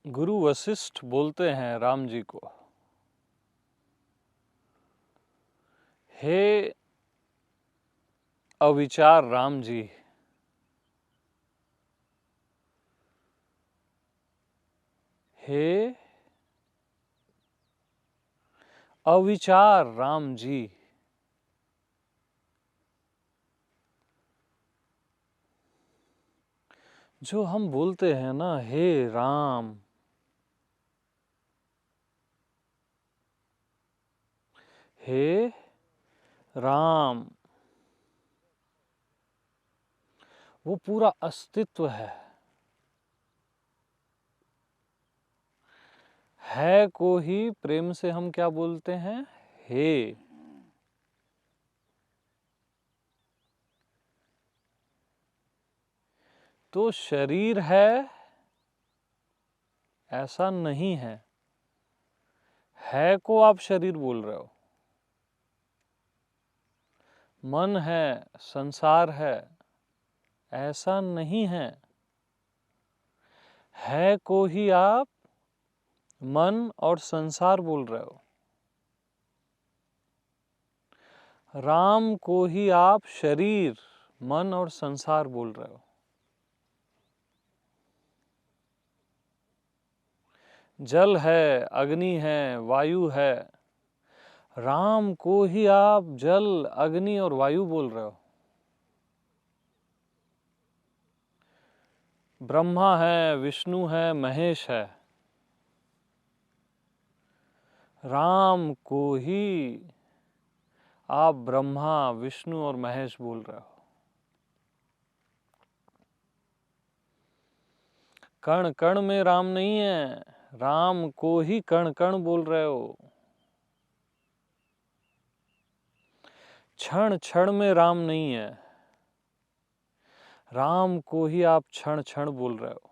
गुरु वशिष्ठ बोलते हैं राम जी को, हे अविचार राम जी, हे अविचार राम जी, जो हम बोलते हैं ना हे राम, हे राम, वो पूरा अस्तित्व है को ही प्रेम से हम क्या बोलते हैं, हे। तो शरीर है ऐसा नहीं है को आप शरीर बोल रहे हो। मन है, संसार है, ऐसा नहीं है को ही आप मन और संसार बोल रहे हो। राम को ही आप शरीर, मन और संसार बोल रहे हो। जल है, अग्नि है, वायु है, राम को ही आप जल, अग्नि और वायु बोल रहे हो। ब्रह्मा है, विष्णु है, महेश है, राम को ही आप ब्रह्मा, विष्णु और महेश बोल रहे हो। कण कण में राम नहीं है, राम को ही कण कण बोल रहे हो। क्षण क्षण में राम नहीं है, राम को ही आप क्षण क्षण बोल रहे हो।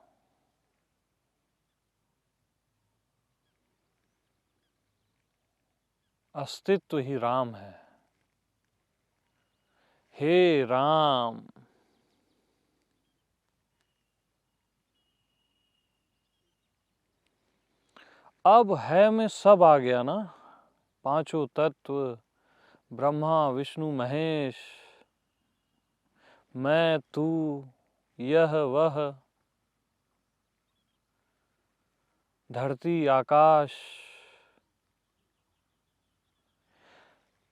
अस्तित्व ही राम है। हे राम, अब है में सब आ गया ना, पांचों तत्व, ब्रह्मा, विष्णु, महेश, मैं, तू, यह वह, धरती, आकाश,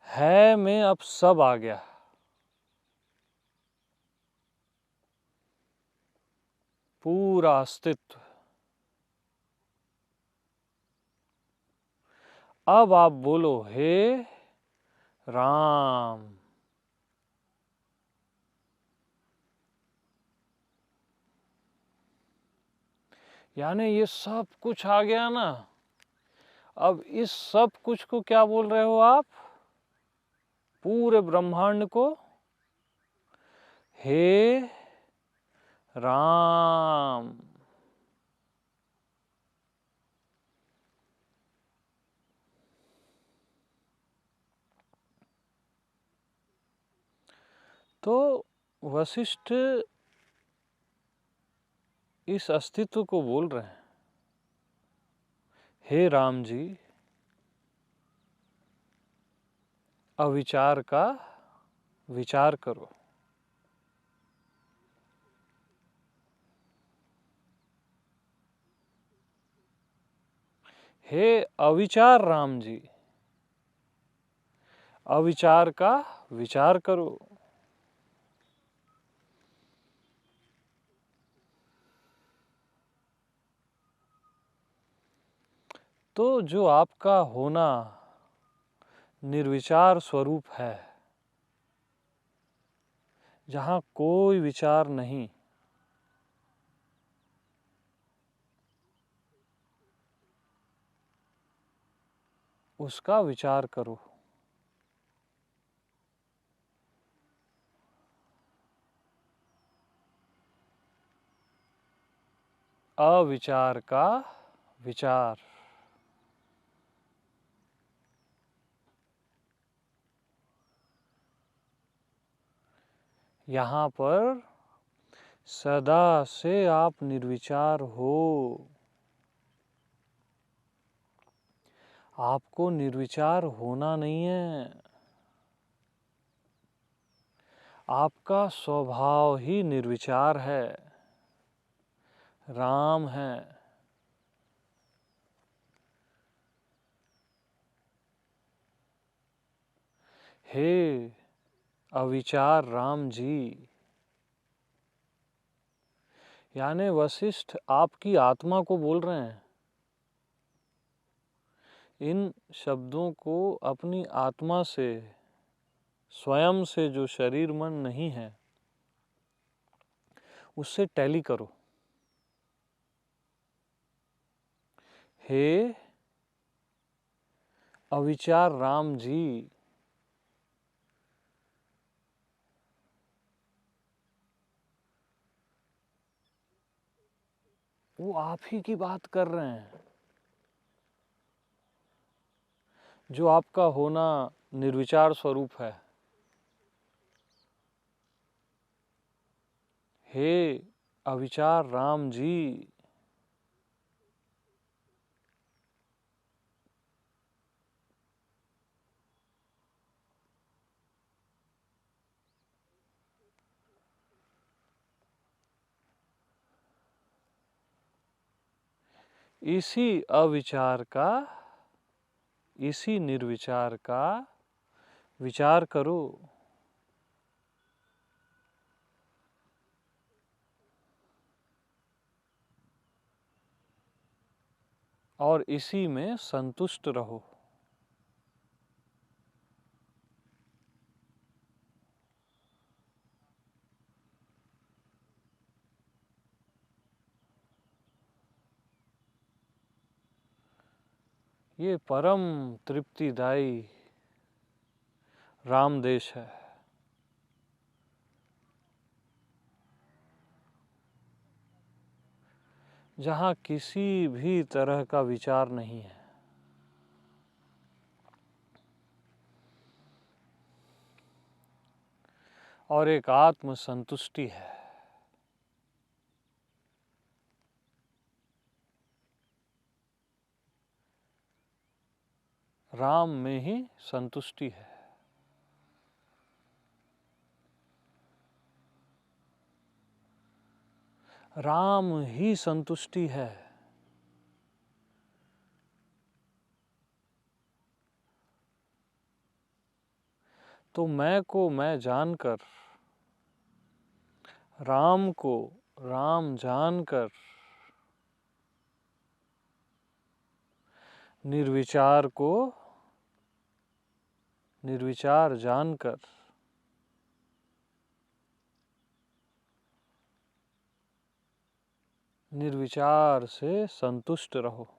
है में अब सब आ गया। पूरा अस्तित्व। अब आप बोलो हे राम। यानी ये सब कुछ आ गया ना, अब इस सब कुछ को क्या बोल रहे हो आप, पूरे ब्रह्मांड को हे राम। तो वशिष्ठ इस अस्तित्व को बोल रहे हैं, हे राम जी, अविचार का विचार करो। हे अविचार राम जी, अविचार का विचार करो। तो जो आपका होना निर्विचार स्वरूप है, जहां कोई विचार नहीं, उसका विचार करो। अविचार का विचार। यहाँ पर सदा से आप निर्विचार हो। आपको निर्विचार होना नहीं है। आपका स्वभाव ही निर्विचार है, राम है। हे अविचार राम जी, यानी वशिष्ठ आपकी आत्मा को बोल रहे हैं। इन शब्दों को अपनी आत्मा से, स्वयं से, जो शरीर मन नहीं है, उससे टैली करो। हे अविचार राम जी, वो आप ही की बात कर रहे हैं। जो आपका होना निर्विचार स्वरूप है। हे अविचार राम जी, इसी अविचार का, इसी निर्विचार का विचार करो। और इसी में संतुष्ट रहो। ये परम तृप्तिदायी राम देश है, जहाँ किसी भी तरह का विचार नहीं है। और एक आत्म संतुष्टि है। राम में ही संतुष्टि है। राम ही संतुष्टि है। तो मैं को मैं जानकर, राम को राम जानकर, निर्विचार को निर्विचार जानकर, निर्विचार से संतुष्ट रहो।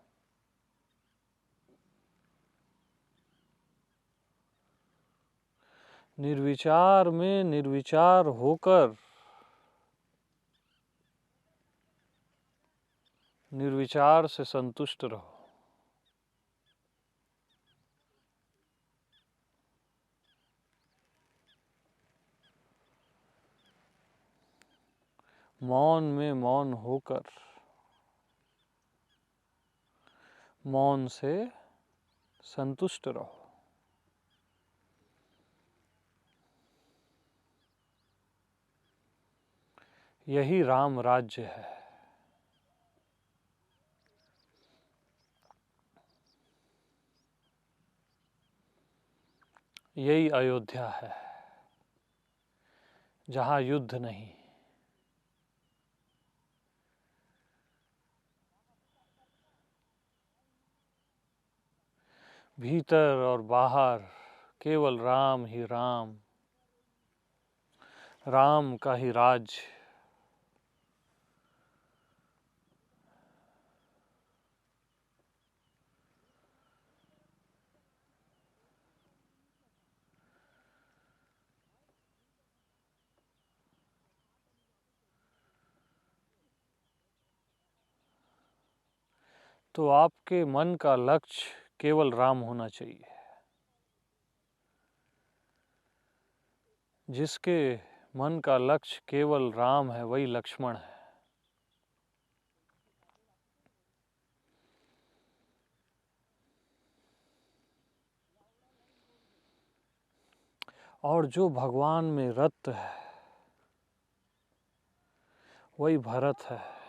निर्विचार में निर्विचार होकर, निर्विचार से संतुष्ट रहो। मौन में मौन होकर, मौन से संतुष्ट रहो। यही राम राज्य है। यही अयोध्या है, जहाँ युद्ध नहीं। भीतर और बाहर केवल राम ही राम, राम का ही राज्य। तो आपके मन का लक्ष्य केवल राम होना चाहिए। जिसके मन का लक्ष्य केवल राम है, वही लक्ष्मण है। और जो भगवान में रत है वही भरत है।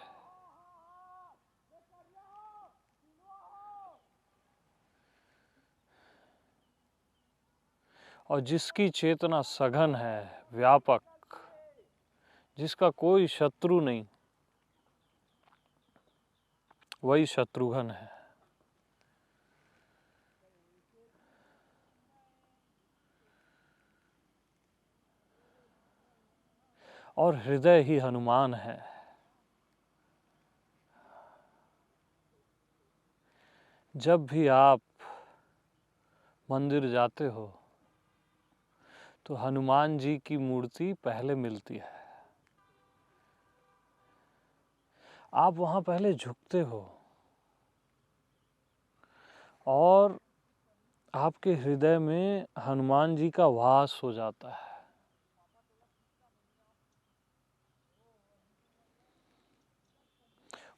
और जिसकी चेतना सघन है, व्यापक, जिसका कोई शत्रु नहीं, वही शत्रुघ्न है। और हृदय ही हनुमान है। जब भी आप मंदिर जाते हो तो हनुमान जी की मूर्ति पहले मिलती है। आप वहां पहले झुकते हो और आपके हृदय में हनुमान जी का वास हो जाता है।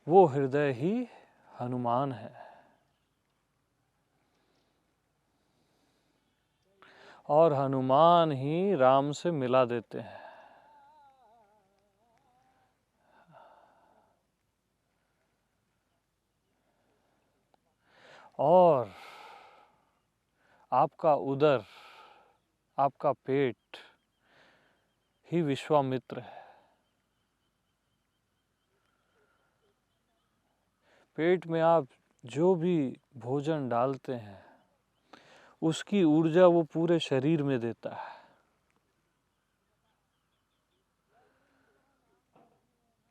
वो हृदय ही हनुमान है। और हनुमान ही राम से मिला देते हैं। और आपका उदर, आपका पेट ही विश्वामित्र है। पेट में आप जो भी भोजन डालते हैं उसकी ऊर्जा वो पूरे शरीर में देता है।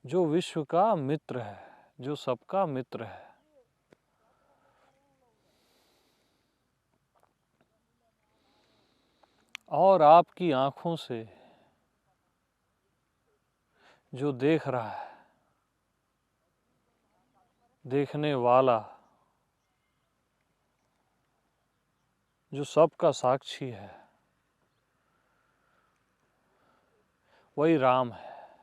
जो विश्व का मित्र है, जो सबका मित्र है। और आपकी आंखों से जो देख रहा है, देखने वाला, जो सबका साक्षी है, वही राम है।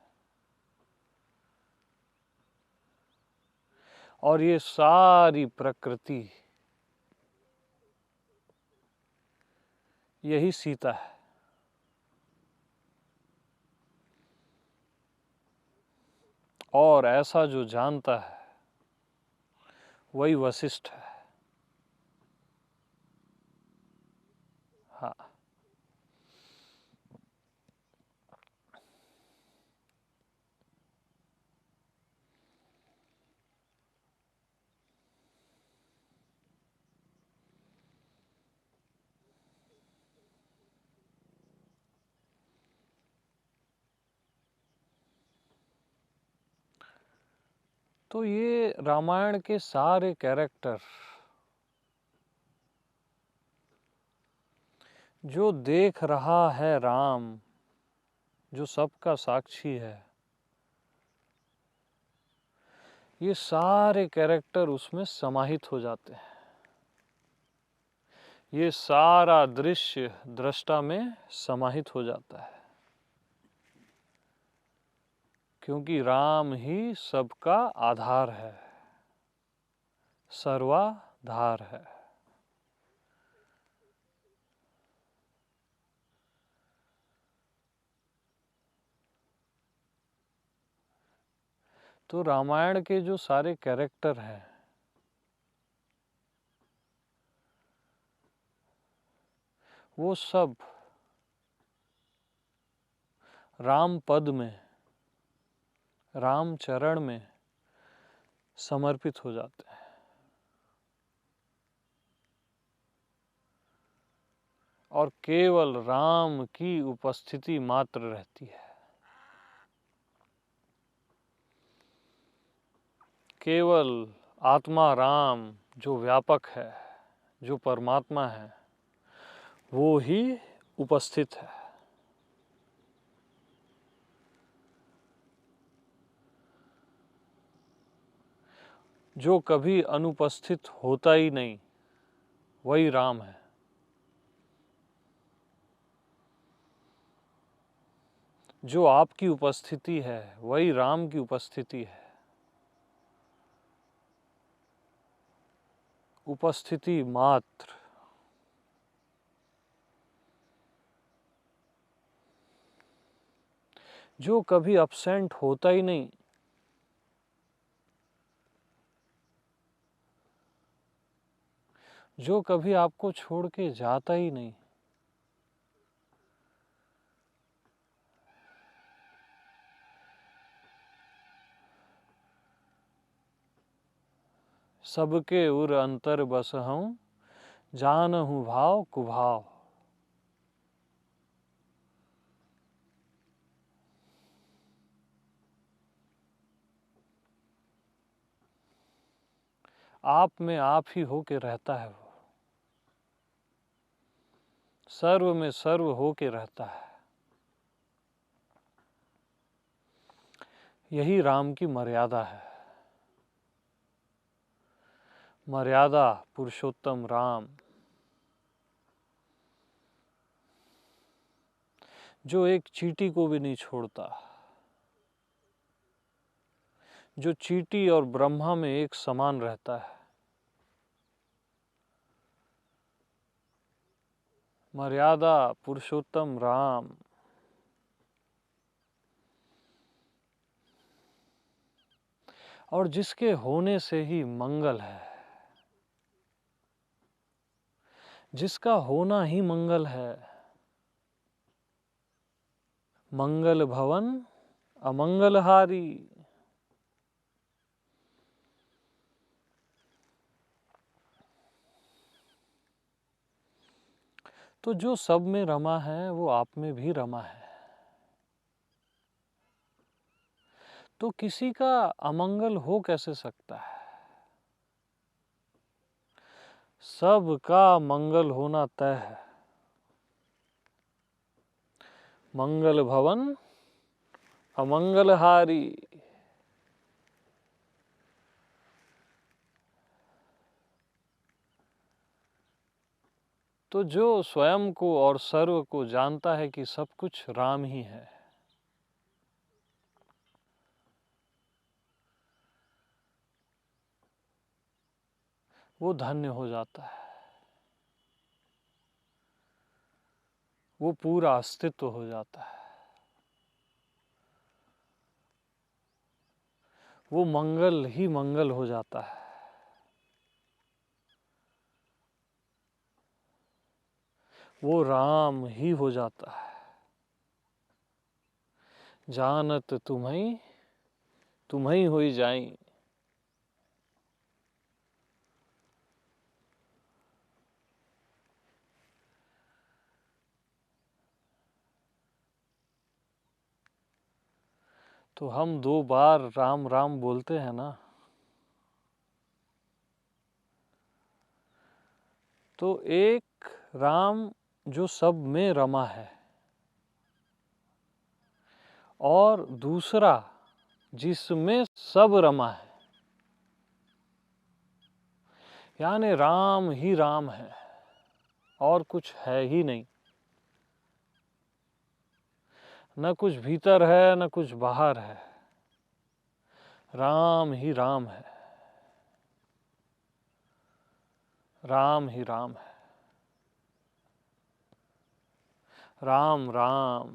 और ये सारी प्रकृति यही सीता है। और ऐसा जो जानता है वही वशिष्ठ है। हाँ। तो ये रामायण के सारे कैरेक्टर जो देख रहा है राम, जो सबका साक्षी है, ये सारे कैरेक्टर उसमें समाहित हो जाते हैं। ये सारा दृश्य दृष्टा में समाहित हो जाता है। क्योंकि राम ही सबका आधार है, सर्वाधार है। तो रामायण के जो सारे कैरेक्टर हैं वो सब राम पद में, राम चरण में समर्पित हो जाते हैं। और केवल राम की उपस्थिति मात्र रहती है। केवल आत्मा राम जो व्यापक है, जो परमात्मा है, वो ही उपस्थित है। जो कभी अनुपस्थित होता ही नहीं वही राम है। जो आपकी उपस्थिति है वही राम की उपस्थिति है। उपस्थिति मात्र। जो कभी absent होता ही नहीं, जो कभी आपको छोड़ के जाता ही नहीं, सबके उर अंतर बस हूँ, जानहु भाव कुभाव। आप में आप ही होके रहता है वो, सर्व में सर्व होके रहता है। यही राम की मर्यादा है। मर्यादा पुरुषोत्तम राम, जो एक चींटी को भी नहीं छोड़ता, जो चींटी और ब्रह्मा में एक समान रहता है। मर्यादा पुरुषोत्तम राम, और जिसके होने से ही मंगल है, जिसका होना ही मंगल है। मंगल भवन अमंगलहारी। तो जो सब में रमा है वो आप में भी रमा है। तो किसी का अमंगल हो कैसे सकता है? सबका मंगल होना तय है। मंगल भवन अमंगलहारी। तो जो स्वयं को और सर्व को जानता है कि सब कुछ राम ही है, वो धन्य हो जाता है, वो पूरा अस्तित्व हो जाता है, वो मंगल ही मंगल हो जाता है। वो राम ही हो जाता है। जानत तुम्हें तुम्हें होई जाई। तो हम 2 बार राम राम बोलते हैं ना, तो एक राम जो सब में रमा है, और दूसरा जिसमें सब रमा है। यानी राम ही राम है और कुछ है ही नहीं। न कुछ भीतर है न कुछ बाहर है, राम ही राम है, राम ही राम है। राम राम।